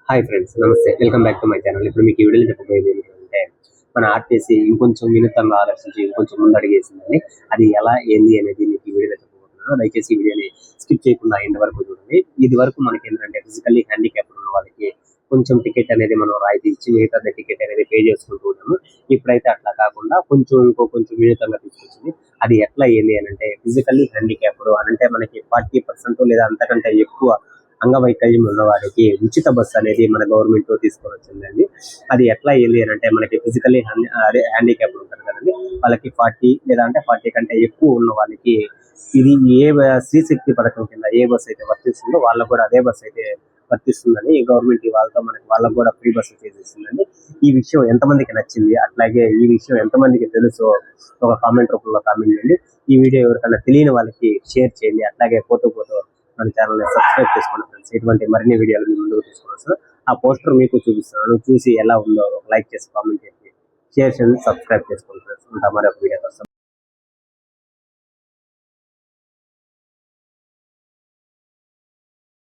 Hi friends, నమస్తే. Welcome back to my channel. ఇప్పుడు మీకు ఈ వీడియోలో చెప్పబోయేది ఏంటంటే, మన ఆర్టీసీ ఇంకొంచెం వినూత్నంగా ఆలోచించి ఇంకొంచెం ముందు అడిగేసిందని, అది ఎలా ఏంది అనేది మీకు ఈ వీడియోలో చెప్పబోతున్నాను. దయచేసి ఈ వీడియోని స్కిప్ చేయకుండా ఎండ్ వరకు చూడండి. ఇది వరకు మనకి ఏంటంటే ఫిజికల్లీ హ్యాండిక్యాప్డ్ ఉన్న వాళ్ళకి కొంచెం టికెట్ అనేది మనం రాయితీ ఇచ్చి మిగతా టికెట్ అనేది పే చేసుకుంటూ ఉంటాము. ఇప్పుడైతే అట్లా కాకుండా కొంచెం వినూత్నంగా తీసుకొచ్చింది. అది ఎట్లా ఏంది అని అంటే, ఫిజికల్లీ హ్యాండిక్యాప్డ్ అని అంటే మనకి 40% లేదా అంతకంటే ఎక్కువ అంగవైకల్యం ఉన్న వారికి ఉచిత బస్సు అనేది మన గవర్నమెంట్ తీసుకొని వచ్చిందండి. అది ఎట్లా ఏంది అని అంటే, మనకి ఫిజికల్లీ హ్యాండిక్యాప్ ఉంటారు కదండి, వాళ్ళకి 40 లేదా అంటే 40 కంటే ఎక్కువ ఉన్న వాళ్ళకి ఇది స్త్రీ శక్తి పథకం కింద ఏ బస్సు అయితే వర్తిస్తుందో వాళ్ళకు కూడా అదే బస్సు అయితే వర్తిస్తుందని గవర్నమెంట్ వాళ్ళకు కూడా ఫ్రీ బస్సు చేసేస్తుందండి. ఈ విషయం ఎంతమందికి నచ్చింది, అట్లాగే ఈ విషయం ఎంతమందికి తెలుసో ఒక కామెంట్ రూపంలో కామెంట్ చేయండి. ఈ వీడియో ఎవరికైనా తెలియని వాళ్ళకి షేర్ చేయండి. అట్లాగే పోతూ మన ఛానల్ ని సబ్స్క్రైబ్ చేసుకోండి ఫ్రెండ్స్. ఇటువంటి మరిన్ని వీడియోలు మీ ముందుకు తీసుకుని ఆ పోస్టర్ మీకు చూపిస్తున్నాను. చూసి ఎలా ఉందో లైక్ చేసి కామెంట్ చేసి షేర్ చేయండి, సబ్స్క్రైబ్ చేసుకోండి ఫ్రెండ్స్. ఉంటా మరొక వీడియో కోసం.